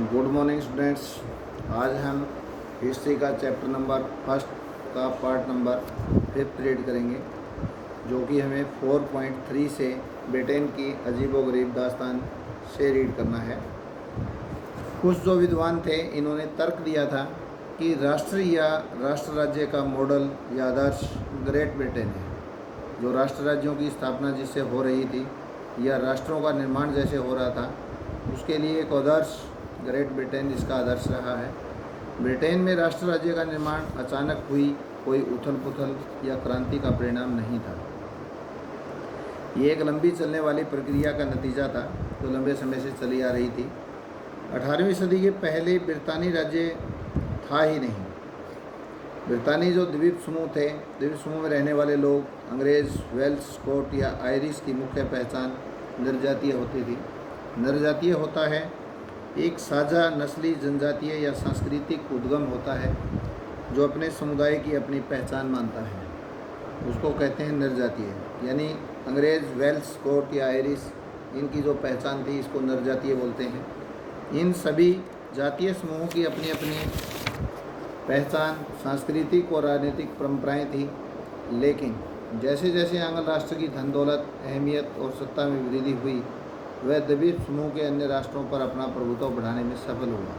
Good morning students. आज हम history का चैप्टर नंबर फर्स्ट का पार्ट नंबर 5 रीड करेंगे, जो कि हमें 4.3 से ब्रिटेन की अजीबोगरीब दास्तान से रीड करना है। कुछ जो विद्वान थे, इन्होंने तर्क दिया था कि राष्ट्र या राष्ट्र राज्य का मॉडल या आदर्श ग्रेट ब्रिटेन है। जो राष्ट्र राज्यों की स्थापना जिससे हो रही थी या राष्ट्रों का निर्माण जैसे हो रहा था, उसके लिए एक आदर्श ग्रेट ब्रिटेन इसका आदर्श रहा है। ब्रिटेन में राष्ट्र राज्य का निर्माण अचानक हुई कोई उथल पुथल या क्रांति का परिणाम नहीं था। ये एक लंबी चलने वाली प्रक्रिया का नतीजा था जो लंबे समय से चली आ रही थी। 18वीं सदी के पहले ब्रितानी राज्य था ही नहीं। ब्रितानी जो द्वीप समूह थे, द्वीप समूह में रहने वाले लोग अंग्रेज़, वेल्स, स्कॉट या आयरिश की मुख्य पहचान नरजातीय होती थी। नरजातीय होता है एक साझा नस्ली, जनजातीय या सांस्कृतिक उद्गम होता है जो अपने समुदाय की अपनी पहचान मानता है, उसको कहते हैं नरजातीय। यानी अंग्रेज़, वेल्स, स्कॉट या आयरिश, इनकी जो पहचान थी इसको नरजातीय बोलते हैं। इन सभी जातीय समूहों की अपनी अपनी पहचान, सांस्कृतिक और राजनीतिक परंपराएं थी, लेकिन जैसे जैसे आंग्ल राष्ट्र की धन दौलत, अहमियत और सत्ता में वृद्धि हुई, वह द्वीप समूह के अन्य राष्ट्रों पर अपना प्रभुत्व बढ़ाने में सफल हुआ।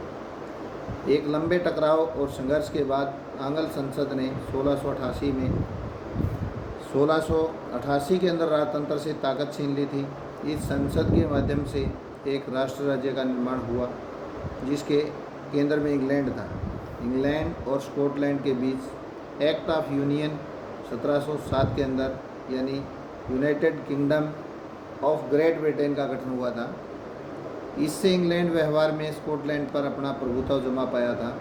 एक लंबे टकराव और संघर्ष के बाद आंग्ल संसद ने 1688 के अंदर राजतंत्र से ताकत छीन ली थी। इस संसद के माध्यम से एक राष्ट्र राज्य का निर्माण हुआ जिसके केंद्र में इंग्लैंड था। इंग्लैंड और स्कॉटलैंड के बीच एक्ट ऑफ यूनियन 1707 के अंदर यानी United kingdom of great Britain का गठन हुआ था। इससे इंग्लैंड व्यवहार में स्कॉटलैंड पर अपना प्रभुत्व जमा पाया था।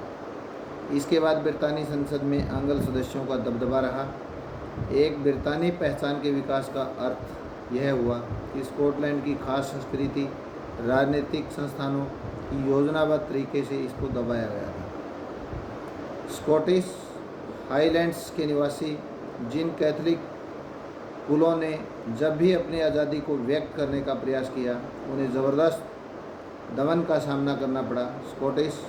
इसके बाद ब्रितानी संसद में आंग्ल सदस्यों का दबदबा रहा। एक ब्रितानी पहचान के विकास का अर्थ यह हुआ कि स्कॉटलैंड की खास संस्कृति, राजनीतिक संस्थानों की योजनाबद्ध तरीके से इसको दबाया गया था। स्कॉटिश हाईलैंड्स के निवासी, जिन कैथोलिक कुलों ने जब भी अपनी आज़ादी को व्यक्त करने का प्रयास किया, उन्हें ज़बरदस्त दमन का सामना करना पड़ा। स्कॉटिश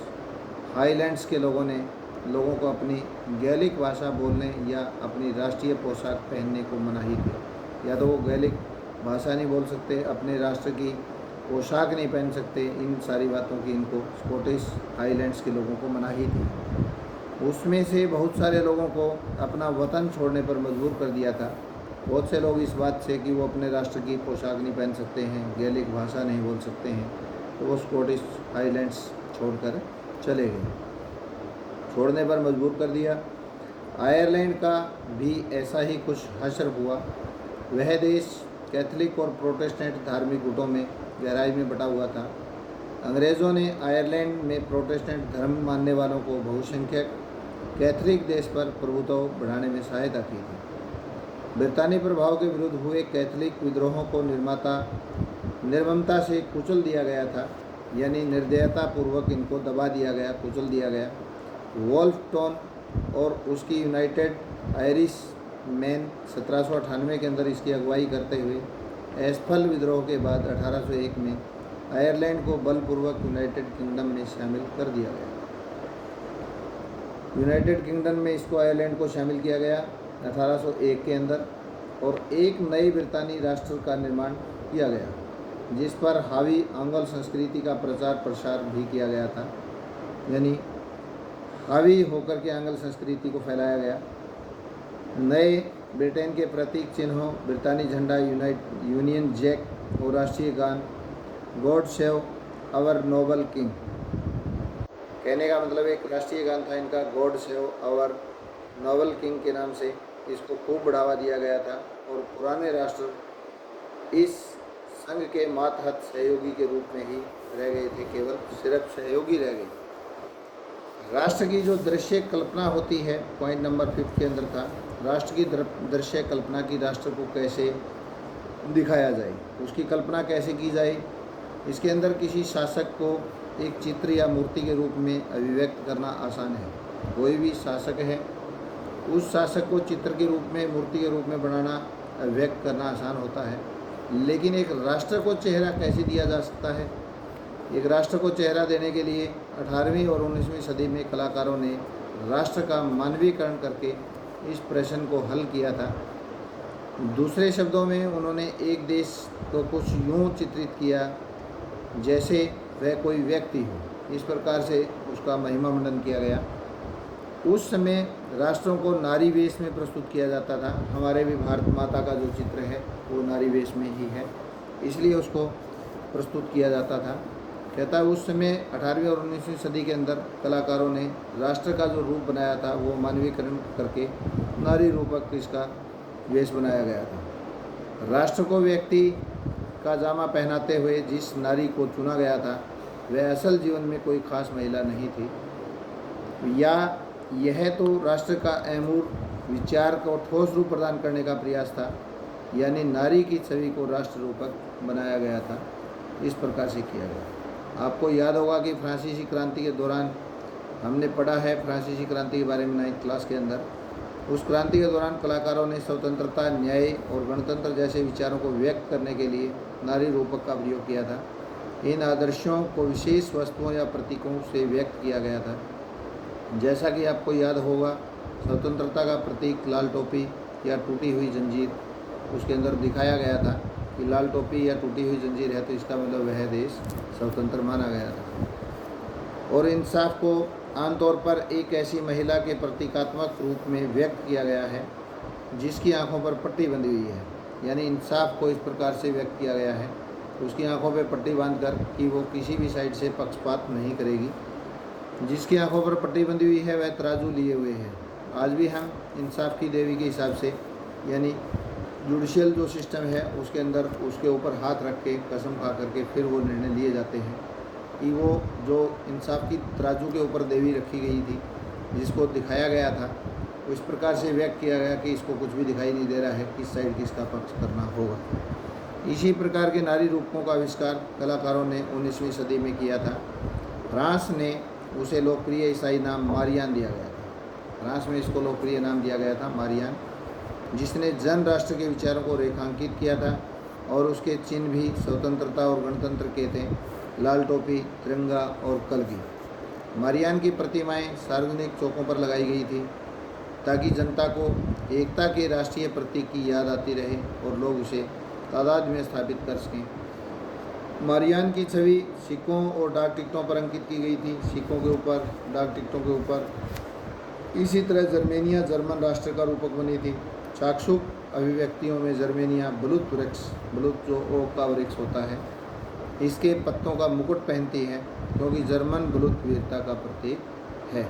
हाईलैंड्स के लोगों को अपनी गैलिक भाषा बोलने या अपनी राष्ट्रीय पोशाक पहनने को मनाही थी। या तो वो गैलिक भाषा नहीं बोल सकते, अपने राष्ट्र की पोशाक नहीं पहन सकते, इन सारी बातों की इनको स्कॉटिश हाईलैंड्स के लोगों को मनाही थी। उसमें से बहुत सारे लोगों को अपना वतन छोड़ने पर मजबूर कर दिया था। बहुत से लोग इस बात से कि वो अपने राष्ट्र की पोशाक नहीं पहन सकते हैं, गैलिक भाषा नहीं बोल सकते हैं, तो वो स्कॉटिश हाईलैंड्स छोड़कर चले गए, छोड़ने पर मजबूर कर दिया। आयरलैंड का भी ऐसा ही कुछ हश्र हुआ। वह देश कैथोलिक और प्रोटेस्टेंट धार्मिक गुटों में गहराई में बटा हुआ था। अंग्रेज़ों ने आयरलैंड में प्रोटेस्टेंट धर्म मानने वालों को बहुसंख्यक कैथोलिक देश पर प्रभुत्व बढ़ाने में सहायता की थी। ब्रितानी प्रभाव के विरुद्ध हुए कैथोलिक विद्रोहों को निर्ममता से कुचल दिया गया था, यानी निर्दयता पूर्वक इनको दबा दिया गया, कुचल दिया गया। वोल्फटॉन और उसकी यूनाइटेड आयरिश मैन 1798 के अंदर इसकी अगुवाई करते हुए एस्फल विद्रोह के बाद 1801 में आयरलैंड को बलपूर्वक यूनाइटेड किंगडम में शामिल कर दिया गया। यूनाइटेड किंगडम में इसको आयरलैंड को शामिल किया गया 1801 के अंदर, और एक नई ब्रितानी राष्ट्र का निर्माण किया गया जिस पर हावी आंग्ल संस्कृति का प्रचार प्रसार भी किया गया था, यानी हावी होकर के आंग्ल संस्कृति को फैलाया गया। नए ब्रिटेन के प्रतीक चिन्हों ब्रितानी झंडा, यूनियन जैक और राष्ट्रीय गान God save our noble king. कहने का मतलब एक राष्ट्रीय गान था इनका, God save our noble king के नाम से इसको खूब बढ़ावा दिया गया था। और पुराने राष्ट्र इस संघ के मातहत सहयोगी के रूप में ही रह गए थे, केवल सिर्फ सहयोगी रह गए। राष्ट्र की जो दृश्य कल्पना होती है, पॉइंट नंबर 5 के अंदर था, राष्ट्र की दृश्य कल्पना की राष्ट्र को कैसे दिखाया जाए, उसकी कल्पना कैसे की जाए। इसके अंदर किसी शासक को एक चित्र या मूर्ति के रूप में अभिव्यक्त करना आसान है। कोई भी शासक है, उस शासक को चित्र के रूप में, मूर्ति के रूप में बनाना, अभिव्यक्त करना आसान होता है, लेकिन एक राष्ट्र को चेहरा कैसे दिया जा सकता है, एक राष्ट्र को चेहरा देने के लिए 18वीं और 19वीं सदी में कलाकारों ने राष्ट्र का मानवीकरण करके इस प्रश्न को हल किया था। दूसरे शब्दों में उन्होंने एक देश को कुछ यूँ चित्रित किया जैसे वह कोई व्यक्ति हो। इस प्रकार से उसका महिमा मंडन किया गया। उस समय राष्ट्रों को नारी वेश में प्रस्तुत किया जाता था। हमारे भी भारत माता का जो चित्र है वो नारी वेश में ही है, इसलिए उसको प्रस्तुत किया जाता था। कहता है उस समय 18वीं और 19वीं सदी के अंदर कलाकारों ने राष्ट्र का जो रूप बनाया था वो मानवीकरण करके नारी रूपक इसका वेश बनाया गया था। राष्ट्र को व्यक्ति का जामा पहनाते हुए जिस नारी को चुना गया था वह असल जीवन में कोई खास महिला नहीं थी, या यह तो राष्ट्र का अमूर्त विचार को ठोस रूप प्रदान करने का प्रयास था, यानी नारी की छवि को राष्ट्र रूपक बनाया गया था। इस प्रकार से किया गया। आपको याद होगा कि फ्रांसीसी क्रांति के दौरान हमने पढ़ा है फ्रांसीसी क्रांति के बारे में 9th क्लास के अंदर। उस क्रांति के दौरान कलाकारों ने स्वतंत्रता, न्याय और गणतंत्र जैसे विचारों को व्यक्त करने के लिए नारी रूपक का प्रयोग किया था। इन आदर्शों को विशेष वस्तुओं या प्रतीकों से व्यक्त किया गया था। जैसा कि आपको याद होगा, स्वतंत्रता का प्रतीक लाल टोपी या टूटी हुई जंजीर, उसके अंदर दिखाया गया था कि लाल टोपी या टूटी हुई जंजीर है तो इसका मतलब वह देश स्वतंत्र माना गया था। और इंसाफ को आमतौर पर एक ऐसी महिला के प्रतीकात्मक रूप में व्यक्त किया गया है जिसकी आंखों पर पट्टी बंधी हुई है, यानी इंसाफ को इस प्रकार से व्यक्त किया गया है, उसकी आंखों पर पट्टी बांधकर कि वो किसी भी साइड से पक्षपात नहीं करेगी। जिसकी आंखों पर पट्टी बंधी हुई है वह तराजू लिए हुए है। आज भी हम इंसाफ की देवी के हिसाब से, यानी जुडिशियल जो सिस्टम है उसके अंदर उसके ऊपर हाथ रख के कसम खा करके फिर वो निर्णय लिए जाते हैं कि वो जो इंसाफ की तराजू के ऊपर देवी रखी गई थी जिसको दिखाया गया था, वो इस प्रकार से व्यक्त किया गया कि इसको कुछ भी दिखाई नहीं दे रहा है किस साइड किसका पक्ष करना होगा। इसी प्रकार के नारी रूपों का आविष्कार कलाकारों ने 19वीं सदी में किया था। फ्रांस ने उसे लोकप्रिय ईसाई नाम मारियान दिया गया था। फ्रांस में इसको लोकप्रिय नाम दिया गया था मारियान, जिसने जन राष्ट्र के विचारों को रेखांकित किया था और उसके चिन्ह भी स्वतंत्रता और गणतंत्र के थे, लाल टोपी, तिरंगा और कलगी। मारियान की प्रतिमाएं सार्वजनिक चौकों पर लगाई गई थी ताकि जनता को एकता के राष्ट्रीय प्रतीक की याद आती रहे और लोग उसे तादाद में स्थापित कर सकें। मारियान की छवि सिक्कों और डाक टिकटों पर अंकित की गई थी, सिक्कों के ऊपर, डाक टिकटों के ऊपर। इसी तरह जर्मेनिया जर्मन राष्ट्र का रूपक बनी थी। चाक्षुष अभिव्यक्तियों में जर्मेनिया बलूत वृक्ष, बलूत जो ओक का वृक्ष होता है, इसके पत्तों का मुकुट पहनती है क्योंकि जर्मन बलूत वीरता का प्रतीक है।